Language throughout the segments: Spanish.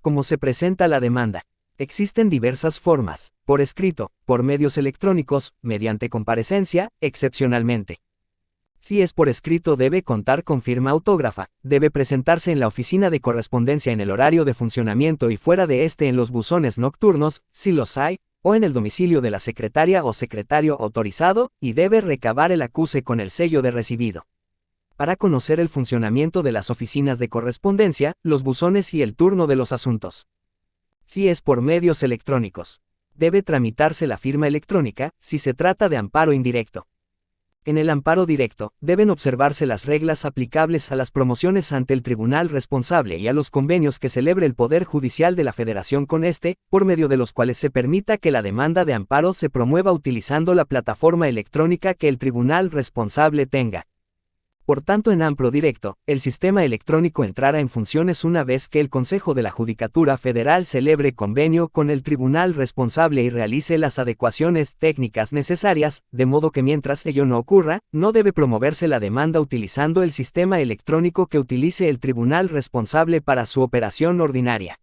¿Cómo se presenta la demanda? Existen diversas formas: por escrito, por medios electrónicos, mediante comparecencia, excepcionalmente. Si es por escrito, debe contar con firma autógrafa, debe presentarse en la oficina de correspondencia en el horario de funcionamiento y fuera de este en los buzones nocturnos, si los hay, o en el domicilio de la secretaria o secretario autorizado, y debe recabar el acuse con el sello de recibido. Para conocer el funcionamiento de las oficinas de correspondencia, los buzones y el turno de los asuntos. Si es por medios electrónicos, debe tramitarse la firma electrónica, si se trata de amparo indirecto. En el amparo directo, deben observarse las reglas aplicables a las promociones ante el tribunal responsable y a los convenios que celebre el Poder Judicial de la Federación con este, por medio de los cuales se permita que la demanda de amparo se promueva utilizando la plataforma electrónica que el tribunal responsable tenga. Por tanto, en amparo directo, el sistema electrónico entrará en funciones una vez que el Consejo de la Judicatura Federal celebre convenio con el tribunal responsable y realice las adecuaciones técnicas necesarias, de modo que mientras ello no ocurra, no debe promoverse la demanda utilizando el sistema electrónico que utilice el tribunal responsable para su operación ordinaria.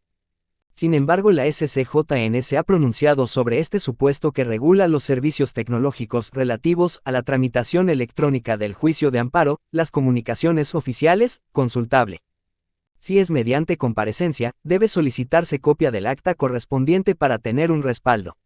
Sin embargo, la SCJN se ha pronunciado sobre este supuesto que regula los servicios tecnológicos relativos a la tramitación electrónica del juicio de amparo, las comunicaciones oficiales, consultable. Si es mediante comparecencia, debe solicitarse copia del acta correspondiente para tener un respaldo.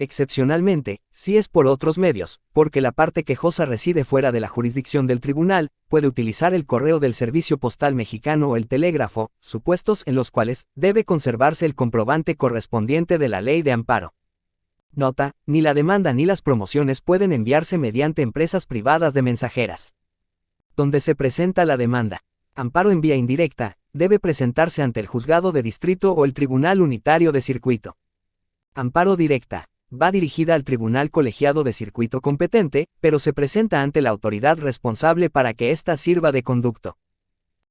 Excepcionalmente, si es por otros medios, porque la parte quejosa reside fuera de la jurisdicción del tribunal, puede utilizar el correo del Servicio Postal Mexicano o el telégrafo, supuestos en los cuales debe conservarse el comprobante correspondiente de la ley de amparo. Nota: ni la demanda ni las promociones pueden enviarse mediante empresas privadas de mensajeras. Donde se presenta la demanda. Amparo en vía indirecta, debe presentarse ante el juzgado de distrito o el tribunal unitario de circuito. Amparo directa. Va dirigida al tribunal colegiado de circuito competente, pero se presenta ante la autoridad responsable para que ésta sirva de conducto.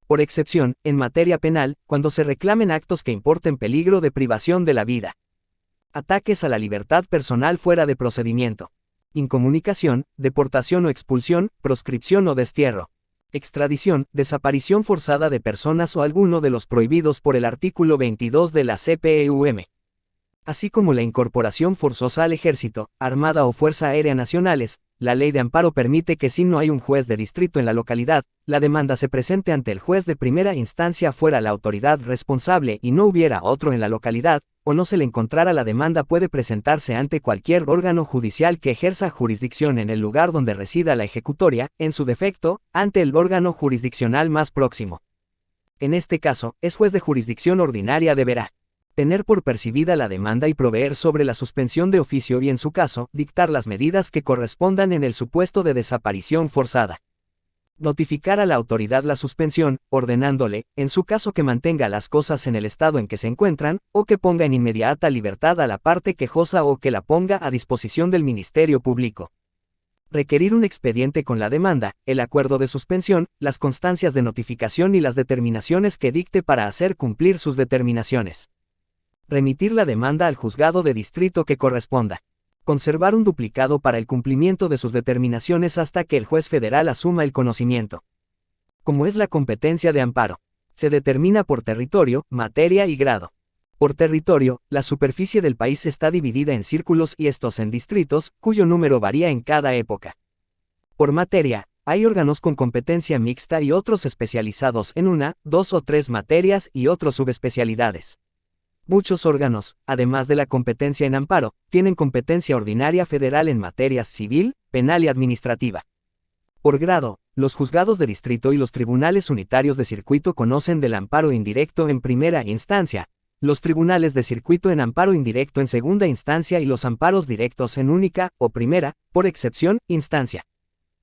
Por excepción, en materia penal, cuando se reclamen actos que importen peligro de privación de la vida. Ataques a la libertad personal fuera de procedimiento. Incomunicación, deportación o expulsión, proscripción o destierro. Extradición, desaparición forzada de personas o alguno de los prohibidos por el artículo 22 de la CPEUM. Así como la incorporación forzosa al Ejército, Armada o Fuerza Aérea Nacionales, la ley de amparo permite que si no hay un juez de distrito en la localidad, la demanda se presente ante el juez de primera instancia fuera la autoridad responsable y no hubiera otro en la localidad, o no se le encontrara la demanda puede presentarse ante cualquier órgano judicial que ejerza jurisdicción en el lugar donde resida la ejecutoria, en su defecto, ante el órgano jurisdiccional más próximo. En este caso, es juez de jurisdicción ordinaria deberá tener por percibida la demanda y proveer sobre la suspensión de oficio y en su caso, dictar las medidas que correspondan en el supuesto de desaparición forzada. Notificar a la autoridad la suspensión, ordenándole, en su caso que mantenga las cosas en el estado en que se encuentran, o que ponga en inmediata libertad a la parte quejosa o que la ponga a disposición del Ministerio Público. Requerir un expediente con la demanda, el acuerdo de suspensión, las constancias de notificación y las determinaciones que dicte para hacer cumplir sus determinaciones. Remitir la demanda al juzgado de distrito que corresponda. Conservar un duplicado para el cumplimiento de sus determinaciones hasta que el juez federal asuma el conocimiento. Como es la competencia de amparo, se determina por territorio, materia y grado. Por territorio, la superficie del país está dividida en círculos y estos en distritos, cuyo número varía en cada época. Por materia, hay órganos con competencia mixta y otros especializados en una, dos o tres materias y otros subespecialidades. Muchos órganos, además de la competencia en amparo, tienen competencia ordinaria federal en materias civil, penal y administrativa. Por grado, los juzgados de distrito y los tribunales unitarios de circuito conocen del amparo indirecto en primera instancia, los tribunales de circuito en amparo indirecto en segunda instancia y los amparos directos en única, o primera, por excepción, instancia.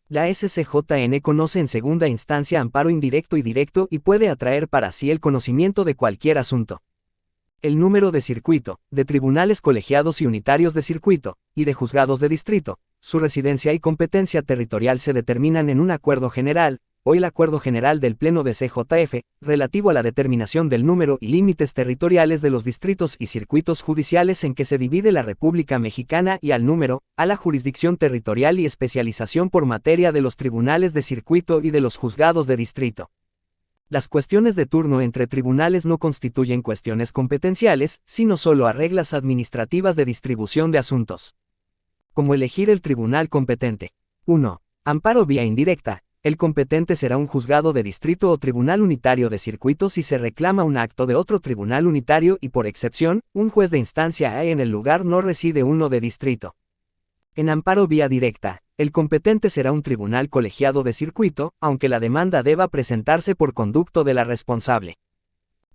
La SCJN conoce en segunda instancia amparo indirecto y directo y puede atraer para sí el conocimiento de cualquier asunto. El número de circuito, de tribunales colegiados y unitarios de circuito, y de juzgados de distrito, su residencia y competencia territorial se determinan en un acuerdo general, o el acuerdo general del Pleno de CJF, relativo a la determinación del número y límites territoriales de los distritos y circuitos judiciales en que se divide la República Mexicana y al número, a la jurisdicción territorial y especialización por materia de los tribunales de circuito y de los juzgados de distrito. Las cuestiones de turno entre tribunales no constituyen cuestiones competenciales, sino solo reglas administrativas de distribución de asuntos. Como elegir el tribunal competente. 1. Amparo vía indirecta. El competente será un juzgado de distrito o tribunal unitario de circuito si se reclama un acto de otro tribunal unitario y por excepción, un juez de instancia A en el lugar no reside uno de distrito. En amparo vía directa, el competente será un tribunal colegiado de circuito, aunque la demanda deba presentarse por conducto de la responsable.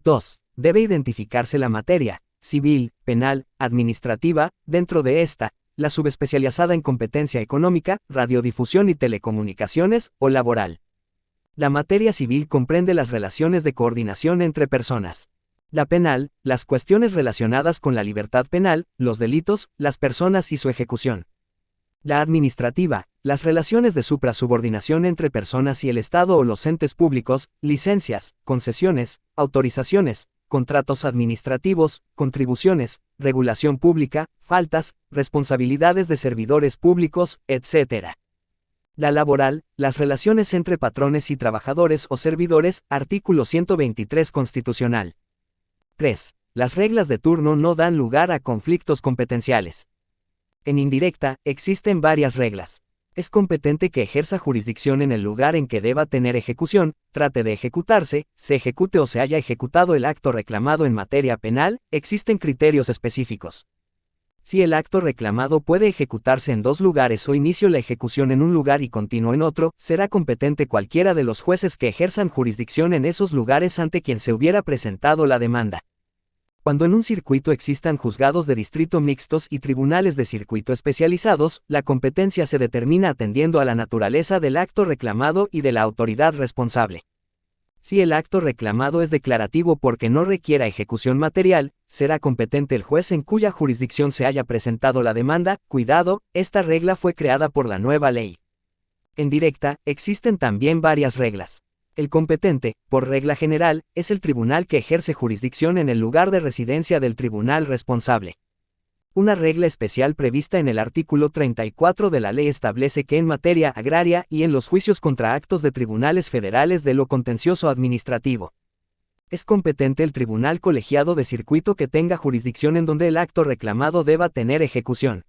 2. Debe identificarse la materia, civil, penal, administrativa, dentro de esta, la subespecializada en competencia económica, radiodifusión y telecomunicaciones, o laboral. La materia civil comprende las relaciones de coordinación entre personas. La penal, las cuestiones relacionadas con la libertad penal, los delitos, las personas y su ejecución. La administrativa, las relaciones de suprasubordinación entre personas y el Estado o los entes públicos, licencias, concesiones, autorizaciones, contratos administrativos, contribuciones, regulación pública, faltas, responsabilidades de servidores públicos, etc. La laboral, las relaciones entre patrones y trabajadores o servidores, artículo 123 constitucional. 3. Las reglas de turno no dan lugar a conflictos competenciales. En indirecta, existen varias reglas. Es competente que ejerza jurisdicción en el lugar en que deba tener ejecución, trate de ejecutarse, se ejecute o se haya ejecutado el acto reclamado en materia penal, existen criterios específicos. Si el acto reclamado puede ejecutarse en dos lugares o inicio la ejecución en un lugar y continuo en otro, será competente cualquiera de los jueces que ejerzan jurisdicción en esos lugares ante quien se hubiera presentado la demanda. Cuando en un circuito existan juzgados de distrito mixtos y tribunales de circuito especializados, la competencia se determina atendiendo a la naturaleza del acto reclamado y de la autoridad responsable. Si el acto reclamado es declarativo porque no requiera ejecución material, será competente el juez en cuya jurisdicción se haya presentado la demanda. Cuidado, esta regla fue creada por la nueva ley. En directa, existen también varias reglas. El competente, por regla general, es el tribunal que ejerce jurisdicción en el lugar de residencia del tribunal responsable. Una regla especial prevista en el artículo 34 de la ley establece que en materia agraria y en los juicios contra actos de tribunales federales de lo contencioso administrativo, es competente el tribunal colegiado de circuito que tenga jurisdicción en donde el acto reclamado deba tener ejecución.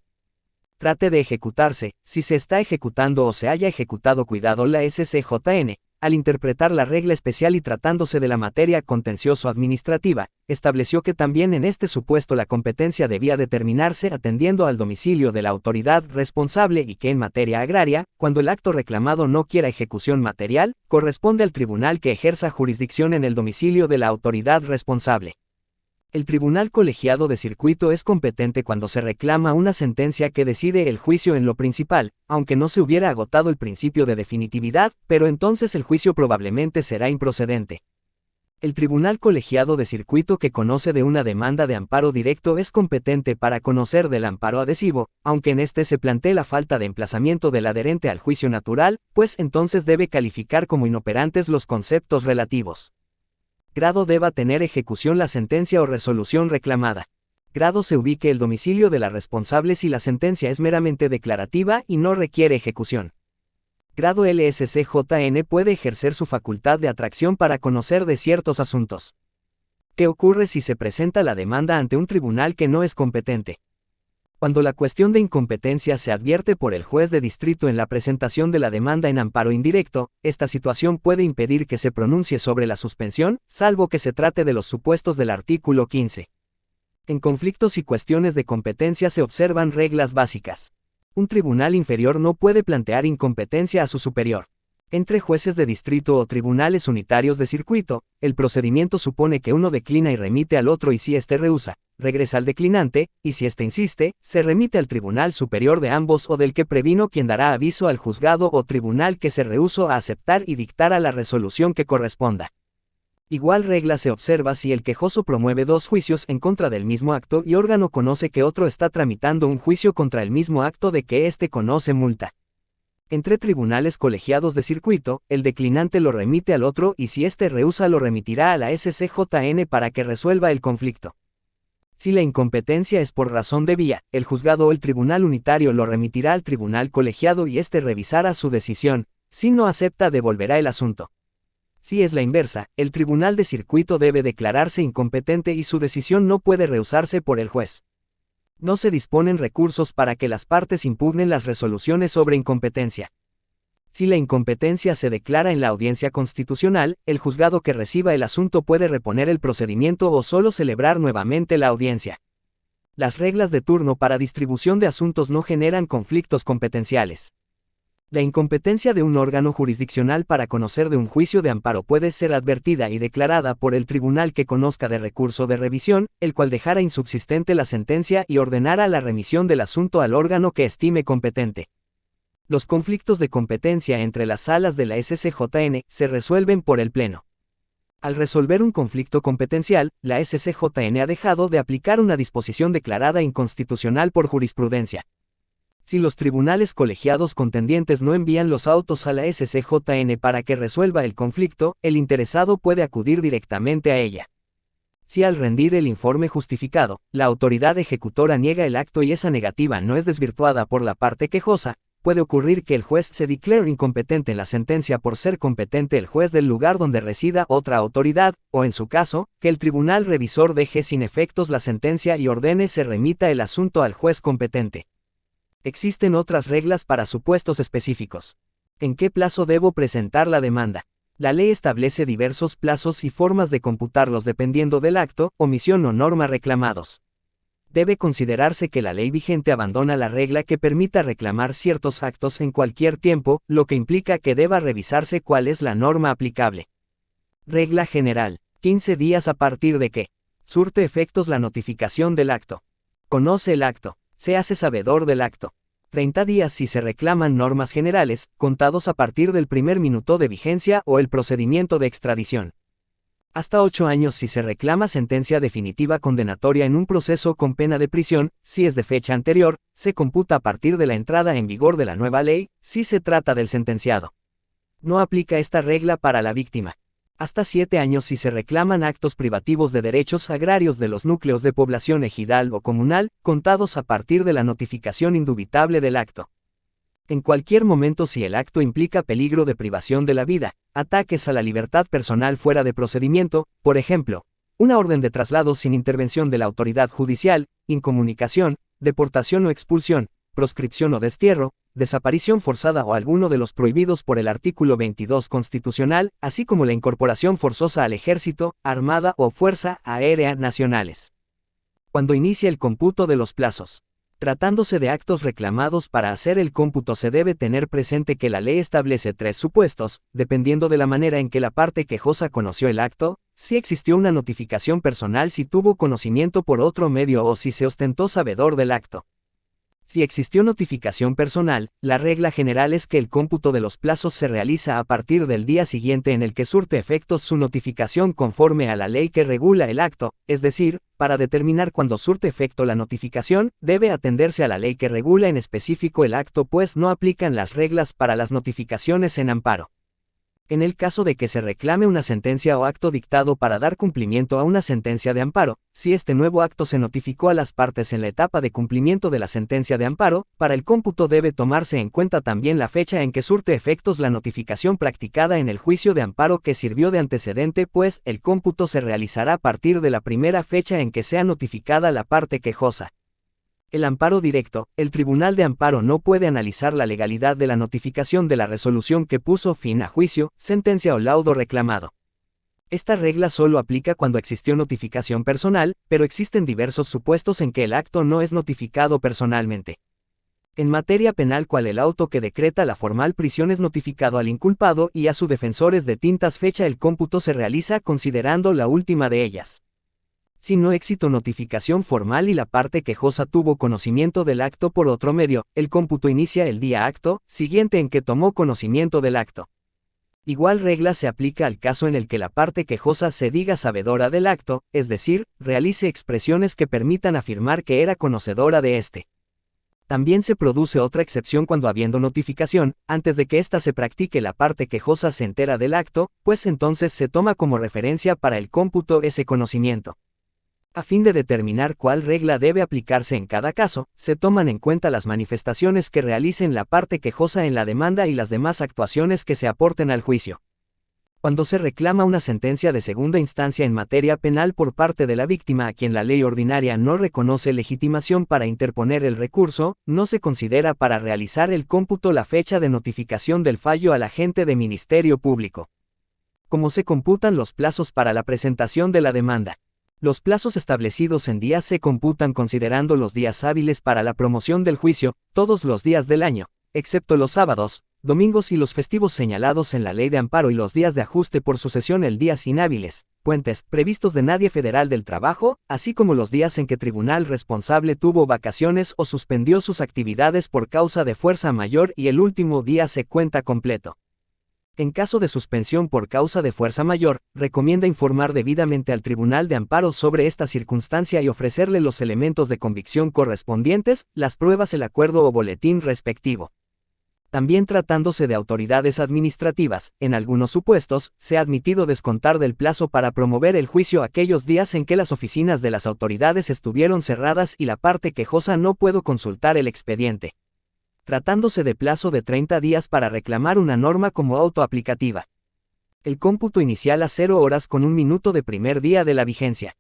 Trate de ejecutarse, si se está ejecutando o se haya ejecutado. Cuidado, la SCJN, al interpretar la regla especial y tratándose de la materia contencioso-administrativa, estableció que también en este supuesto la competencia debía determinarse atendiendo al domicilio de la autoridad responsable y que en materia agraria, cuando el acto reclamado no quiera ejecución material, corresponde al tribunal que ejerza jurisdicción en el domicilio de la autoridad responsable. El tribunal colegiado de circuito es competente cuando se reclama una sentencia que decide el juicio en lo principal, aunque no se hubiera agotado el principio de definitividad, pero entonces el juicio probablemente será improcedente. El tribunal colegiado de circuito que conoce de una demanda de amparo directo es competente para conocer del amparo adhesivo, aunque en este se plantee la falta de emplazamiento del adherente al juicio natural, pues entonces debe calificar como inoperantes los conceptos relativos. Grado deba tener ejecución la sentencia o resolución reclamada. Grado se ubique el domicilio de la responsable si la sentencia es meramente declarativa y no requiere ejecución. Grado LSCJN puede ejercer su facultad de atracción para conocer de ciertos asuntos. ¿Qué ocurre si se presenta la demanda ante un tribunal que no es competente? Cuando la cuestión de incompetencia se advierte por el juez de distrito en la presentación de la demanda en amparo indirecto, esta situación puede impedir que se pronuncie sobre la suspensión, salvo que se trate de los supuestos del artículo 15. En conflictos y cuestiones de competencia se observan reglas básicas. Un tribunal inferior no puede plantear incompetencia a su superior. Entre jueces de distrito o tribunales unitarios de circuito, el procedimiento supone que uno declina y remite al otro y si éste rehúsa, regresa al declinante, y si éste insiste, se remite al tribunal superior de ambos o del que previno quien dará aviso al juzgado o tribunal que se rehusó a aceptar y dictará la resolución que corresponda. Igual regla se observa si el quejoso promueve dos juicios en contra del mismo acto y órgano conoce que otro está tramitando un juicio contra el mismo acto de que éste conoce multa. Entre tribunales colegiados de circuito, el declinante lo remite al otro y si éste rehúsa lo remitirá a la SCJN para que resuelva el conflicto. Si la incompetencia es por razón de vía, el juzgado o el tribunal unitario lo remitirá al tribunal colegiado y éste revisará su decisión. Si no acepta, devolverá el asunto. Si es la inversa, el tribunal de circuito debe declararse incompetente y su decisión no puede rehusarse por el juez. No se disponen recursos para que las partes impugnen las resoluciones sobre incompetencia. Si la incompetencia se declara en la audiencia constitucional, el juzgado que reciba el asunto puede reponer el procedimiento o solo celebrar nuevamente la audiencia. Las reglas de turno para distribución de asuntos no generan conflictos competenciales. La incompetencia de un órgano jurisdiccional para conocer de un juicio de amparo puede ser advertida y declarada por el tribunal que conozca de recurso de revisión, el cual dejara insubsistente la sentencia y ordenara la remisión del asunto al órgano que estime competente. Los conflictos de competencia entre las salas de la SCJN se resuelven por el Pleno. Al resolver un conflicto competencial, la SCJN ha dejado de aplicar una disposición declarada inconstitucional por jurisprudencia. Si los tribunales colegiados contendientes no envían los autos a la SCJN para que resuelva el conflicto, el interesado puede acudir directamente a ella. Si al rendir el informe justificado, la autoridad ejecutora niega el acto y esa negativa no es desvirtuada por la parte quejosa, puede ocurrir que el juez se declare incompetente en la sentencia por ser competente el juez del lugar donde resida otra autoridad, o en su caso, que el tribunal revisor deje sin efectos la sentencia y ordene se remita el asunto al juez competente. Existen otras reglas para supuestos específicos. ¿En qué plazo debo presentar la demanda? La ley establece diversos plazos y formas de computarlos dependiendo del acto, omisión o norma reclamados. Debe considerarse que la ley vigente abandona la regla que permita reclamar ciertos actos en cualquier tiempo, lo que implica que deba revisarse cuál es la norma aplicable. Regla general: 15 días a partir de que surte efectos la notificación del acto. Conoce el acto. Se hace sabedor del acto. 30 días si se reclaman normas generales, contados a partir del primer minuto de vigencia o el procedimiento de extradición. Hasta 8 años si se reclama sentencia definitiva condenatoria en un proceso con pena de prisión, si es de fecha anterior, se computa a partir de la entrada en vigor de la nueva ley, si se trata del sentenciado. No aplica esta regla para la víctima. Hasta 7 años si se reclaman actos privativos de derechos agrarios de los núcleos de población ejidal o comunal, contados a partir de la notificación indubitable del acto. En cualquier momento si el acto implica peligro de privación de la vida, ataques a la libertad personal fuera de procedimiento, por ejemplo, una orden de traslado sin intervención de la autoridad judicial, incomunicación, deportación o expulsión, proscripción o destierro, desaparición forzada o alguno de los prohibidos por el artículo 22 constitucional, así como la incorporación forzosa al ejército, armada o fuerza aérea nacionales. Cuando inicia el cómputo de los plazos. Tratándose de actos reclamados para hacer el cómputo se debe tener presente que la ley establece 3 supuestos, dependiendo de la manera en que la parte quejosa conoció el acto, si existió una notificación personal, si tuvo conocimiento por otro medio o si se ostentó sabedor del acto. Si existió notificación personal, la regla general es que el cómputo de los plazos se realiza a partir del día siguiente en el que surte efectos su notificación conforme a la ley que regula el acto, es decir, para determinar cuándo surte efecto la notificación, debe atenderse a la ley que regula en específico el acto, pues no aplican las reglas para las notificaciones en amparo. En el caso de que se reclame una sentencia o acto dictado para dar cumplimiento a una sentencia de amparo, si este nuevo acto se notificó a las partes en la etapa de cumplimiento de la sentencia de amparo, para el cómputo debe tomarse en cuenta también la fecha en que surte efectos la notificación practicada en el juicio de amparo que sirvió de antecedente, pues el cómputo se realizará a partir de la primera fecha en que sea notificada la parte quejosa. El amparo directo: el Tribunal de Amparo no puede analizar la legalidad de la notificación de la resolución que puso fin a juicio, sentencia o laudo reclamado. Esta regla solo aplica cuando existió notificación personal, pero existen diversos supuestos en que el acto no es notificado personalmente. En materia penal, cual el auto que decreta la formal prisión es notificado al inculpado y a sus defensores de tintas fecha, el cómputo se realiza considerando la última de ellas. Si no éxito notificación formal y la parte quejosa tuvo conocimiento del acto por otro medio, el cómputo inicia el día acto siguiente en que tomó conocimiento del acto. Igual regla se aplica al caso en el que la parte quejosa se diga sabedora del acto, es decir, realice expresiones que permitan afirmar que era conocedora de este. También se produce otra excepción cuando, habiendo notificación, antes de que ésta se practique, la parte quejosa se entera del acto, pues entonces se toma como referencia para el cómputo ese conocimiento. A fin de determinar cuál regla debe aplicarse en cada caso, se toman en cuenta las manifestaciones que realicen la parte quejosa en la demanda y las demás actuaciones que se aporten al juicio. Cuando se reclama una sentencia de segunda instancia en materia penal por parte de la víctima a quien la ley ordinaria no reconoce legitimación para interponer el recurso, no se considera para realizar el cómputo la fecha de notificación del fallo al agente de Ministerio Público. ¿Cómo se computan los plazos para la presentación de la demanda? Los plazos establecidos en días se computan considerando los días hábiles para la promoción del juicio, todos los días del año, excepto los sábados, domingos y los festivos señalados en la Ley de Amparo y los días de ajuste por sucesión, el días inhábiles, puentes, previstos de Nadie Federal del Trabajo, así como los días en que tribunal responsable tuvo vacaciones o suspendió sus actividades por causa de fuerza mayor y el último día se cuenta completo. En caso de suspensión por causa de fuerza mayor, recomienda informar debidamente al Tribunal de Amparo sobre esta circunstancia y ofrecerle los elementos de convicción correspondientes, las pruebas, el acuerdo o boletín respectivo. También tratándose de autoridades administrativas, en algunos supuestos, se ha admitido descontar del plazo para promover el juicio aquellos días en que las oficinas de las autoridades estuvieron cerradas y la parte quejosa no pudo consultar el expediente. Tratándose de plazo de 30 días para reclamar una norma como autoaplicativa. El cómputo inicial a 0 horas con 1 minuto de primer día de la vigencia.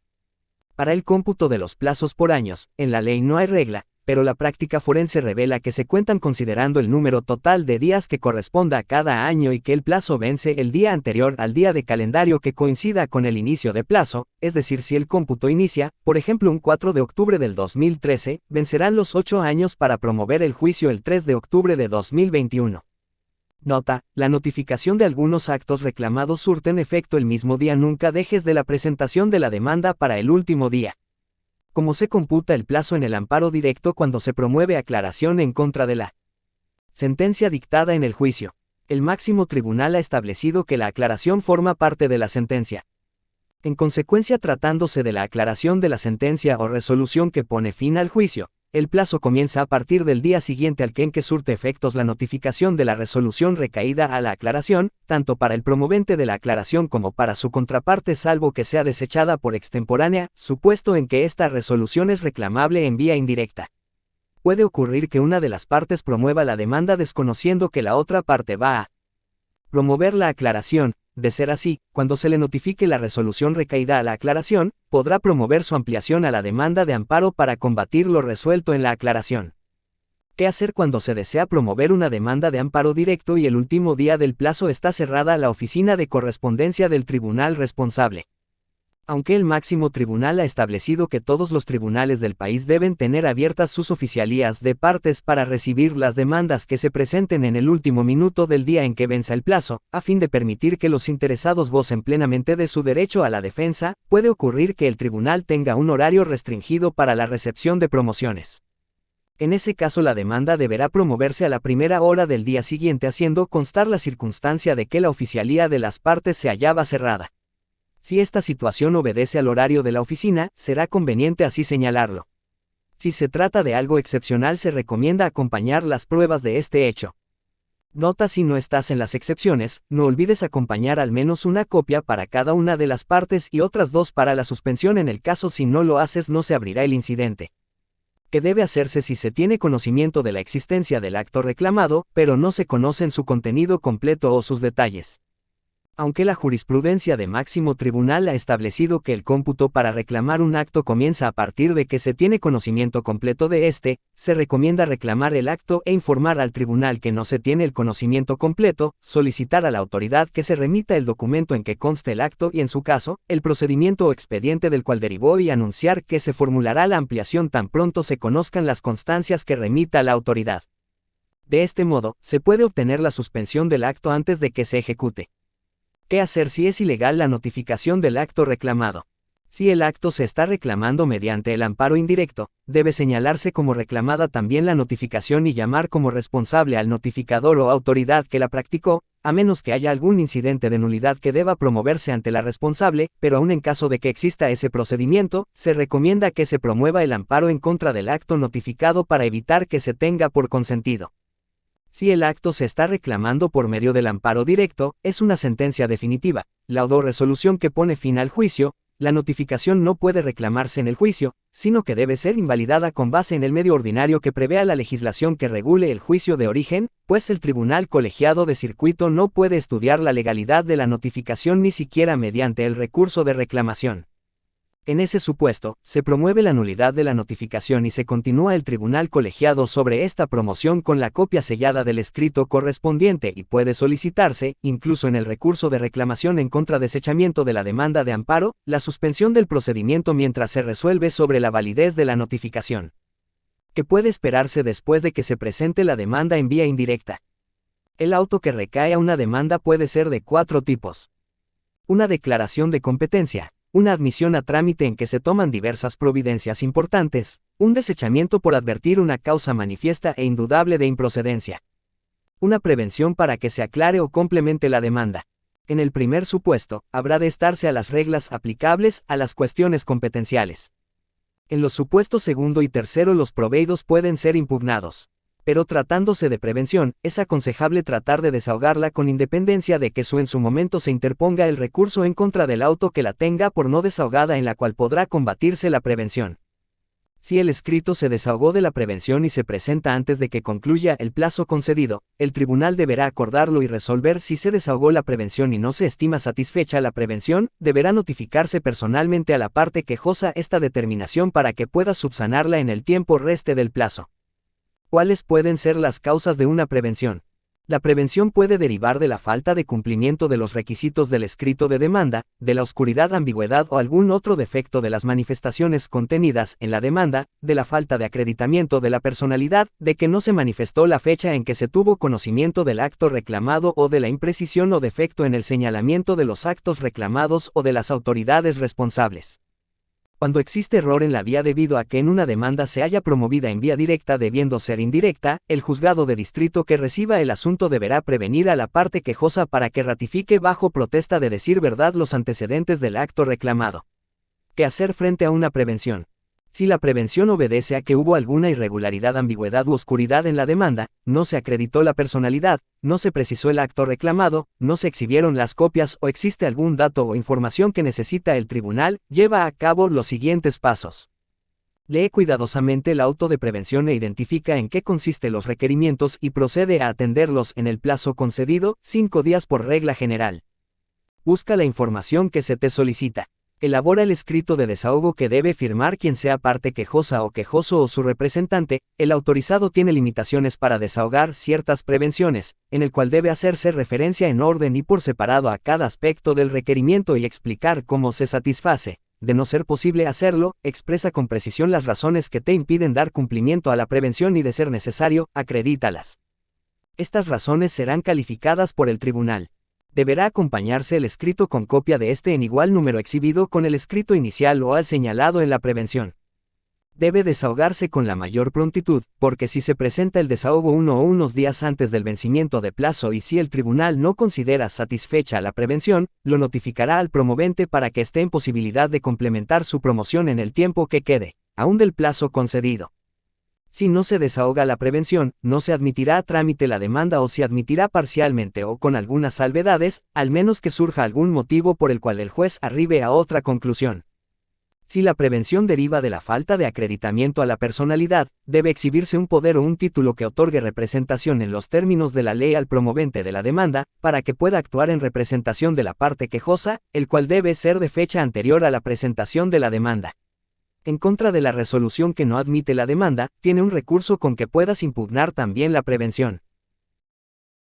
Para el cómputo de los plazos por años, en la ley no hay regla, pero la práctica forense revela que se cuentan considerando el número total de días que corresponda a cada año y que el plazo vence el día anterior al día de calendario que coincida con el inicio de plazo, es decir, si el cómputo inicia, por ejemplo, un 4 de octubre del 2013, vencerán los 8 años para promover el juicio el 3 de octubre de 2021. Nota: la notificación de algunos actos reclamados surten efecto el mismo día. Nunca dejes de la presentación de la demanda para el último día. ¿Cómo se computa el plazo en el amparo directo cuando se promueve aclaración en contra de la sentencia dictada en el juicio? El máximo tribunal ha establecido que la aclaración forma parte de la sentencia. En consecuencia, tratándose de la aclaración de la sentencia o resolución que pone fin al juicio, el plazo comienza a partir del día siguiente al que en que surte efectos la notificación de la resolución recaída a la aclaración, tanto para el promovente de la aclaración como para su contraparte, salvo que sea desechada por extemporánea, supuesto en que esta resolución es reclamable en vía indirecta. Puede ocurrir que una de las partes promueva la demanda desconociendo que la otra parte va a promover la aclaración. De ser así, cuando se le notifique la resolución recaída a la aclaración, podrá promover su ampliación a la demanda de amparo para combatir lo resuelto en la aclaración. ¿Qué hacer cuando se desea promover una demanda de amparo directo y el último día del plazo está cerrada la oficina de correspondencia del tribunal responsable? Aunque el máximo tribunal ha establecido que todos los tribunales del país deben tener abiertas sus oficialías de partes para recibir las demandas que se presenten en el último minuto del día en que venza el plazo, a fin de permitir que los interesados gocen plenamente de su derecho a la defensa, puede ocurrir que el tribunal tenga un horario restringido para la recepción de promociones. En ese caso, la demanda deberá promoverse a la primera hora del día siguiente, haciendo constar la circunstancia de que la oficialía de las partes se hallaba cerrada. Si esta situación obedece al horario de la oficina, será conveniente así señalarlo. Si se trata de algo excepcional, se recomienda acompañar las pruebas de este hecho. Nota: si no estás en las excepciones, no olvides acompañar al menos una copia para cada una de las partes y otras 2 para la suspensión. En el caso si no lo haces, no se abrirá el incidente. ¿Qué debe hacerse si se tiene conocimiento de la existencia del acto reclamado, pero no se conocen su contenido completo o sus detalles? Aunque la jurisprudencia de máximo tribunal ha establecido que el cómputo para reclamar un acto comienza a partir de que se tiene conocimiento completo de este, se recomienda reclamar el acto e informar al tribunal que no se tiene el conocimiento completo, solicitar a la autoridad que se remita el documento en que conste el acto y, en su caso, el procedimiento o expediente del cual derivó, y anunciar que se formulará la ampliación tan pronto se conozcan las constancias que remita la autoridad. De este modo, se puede obtener la suspensión del acto antes de que se ejecute. ¿Qué hacer si es ilegal la notificación del acto reclamado? Si el acto se está reclamando mediante el amparo indirecto, debe señalarse como reclamada también la notificación y llamar como responsable al notificador o autoridad que la practicó, a menos que haya algún incidente de nulidad que deba promoverse ante la responsable, pero aún en caso de que exista ese procedimiento, se recomienda que se promueva el amparo en contra del acto notificado para evitar que se tenga por consentido. Si el acto se está reclamando por medio del amparo directo, es una sentencia definitiva, laudo o resolución que pone fin al juicio. La notificación no puede reclamarse en el juicio, sino que debe ser invalidada con base en el medio ordinario que prevea la legislación que regule el juicio de origen, pues el Tribunal Colegiado de Circuito no puede estudiar la legalidad de la notificación ni siquiera mediante el recurso de reclamación. En ese supuesto, se promueve la nulidad de la notificación y se continúa el tribunal colegiado sobre esta promoción con la copia sellada del escrito correspondiente y puede solicitarse, incluso en el recurso de reclamación en contra desechamiento de la demanda de amparo, la suspensión del procedimiento mientras se resuelve sobre la validez de la notificación. Que puede esperarse después de que se presente la demanda en vía indirecta. El auto que recae a una demanda puede ser de 4 tipos. Una declaración de competencia. Una admisión a trámite en que se toman diversas providencias importantes, un desechamiento por advertir una causa manifiesta e indudable de improcedencia. Una prevención para que se aclare o complemente la demanda. En el primer supuesto, habrá de estarse a las reglas aplicables a las cuestiones competenciales. En los supuestos segundo y tercero los proveídos pueden ser impugnados. Pero tratándose de prevención, es aconsejable tratar de desahogarla con independencia de que en su momento se interponga el recurso en contra del auto que la tenga por no desahogada en la cual podrá combatirse la prevención. Si el escrito se desahogó de la prevención y se presenta antes de que concluya el plazo concedido, el tribunal deberá acordarlo y resolver si se desahogó la prevención y no se estima satisfecha la prevención, deberá notificarse personalmente a la parte quejosa esta determinación para que pueda subsanarla en el tiempo reste del plazo. ¿Cuáles pueden ser las causas de una prevención? La prevención puede derivar de la falta de cumplimiento de los requisitos del escrito de demanda, de la oscuridad, ambigüedad o algún otro defecto de las manifestaciones contenidas en la demanda, de la falta de acreditamiento de la personalidad, de que no se manifestó la fecha en que se tuvo conocimiento del acto reclamado o de la imprecisión o defecto en el señalamiento de los actos reclamados o de las autoridades responsables. Cuando existe error en la vía debido a que en una demanda se haya promovida en vía directa debiendo ser indirecta, el juzgado de distrito que reciba el asunto deberá prevenir a la parte quejosa para que ratifique bajo protesta de decir verdad los antecedentes del acto reclamado. ¿Qué hacer frente a una prevención? Si la prevención obedece a que hubo alguna irregularidad, ambigüedad u oscuridad en la demanda, no se acreditó la personalidad, no se precisó el acto reclamado, no se exhibieron las copias o existe algún dato o información que necesita el tribunal, lleva a cabo los siguientes pasos. Lee cuidadosamente el auto de prevención e identifica en qué consisten los requerimientos y procede a atenderlos en el plazo concedido, 5 días por regla general. Busca la información que se te solicita. Elabora el escrito de desahogo que debe firmar quien sea parte quejosa o quejoso o su representante. El autorizado tiene limitaciones para desahogar ciertas prevenciones, en el cual debe hacerse referencia en orden y por separado a cada aspecto del requerimiento y explicar cómo se satisface. De no ser posible hacerlo, expresa con precisión las razones que te impiden dar cumplimiento a la prevención y de ser necesario, acredítalas. Estas razones serán calificadas por el tribunal. Deberá acompañarse el escrito con copia de este en igual número exhibido con el escrito inicial o al señalado en la prevención. Debe desahogarse con la mayor prontitud, porque si se presenta el desahogo uno o unos días antes del vencimiento de plazo y si el tribunal no considera satisfecha la prevención, lo notificará al promovente para que esté en posibilidad de complementar su promoción en el tiempo que quede, aún del plazo concedido. Si no se desahoga la prevención, no se admitirá a trámite la demanda o se admitirá parcialmente o con algunas salvedades, al menos que surja algún motivo por el cual el juez arribe a otra conclusión. Si la prevención deriva de la falta de acreditamiento a la personalidad, debe exhibirse un poder o un título que otorgue representación en los términos de la ley al promovente de la demanda, para que pueda actuar en representación de la parte quejosa, el cual debe ser de fecha anterior a la presentación de la demanda. En contra de la resolución que no admite la demanda, tiene un recurso con que puedas impugnar también la prevención.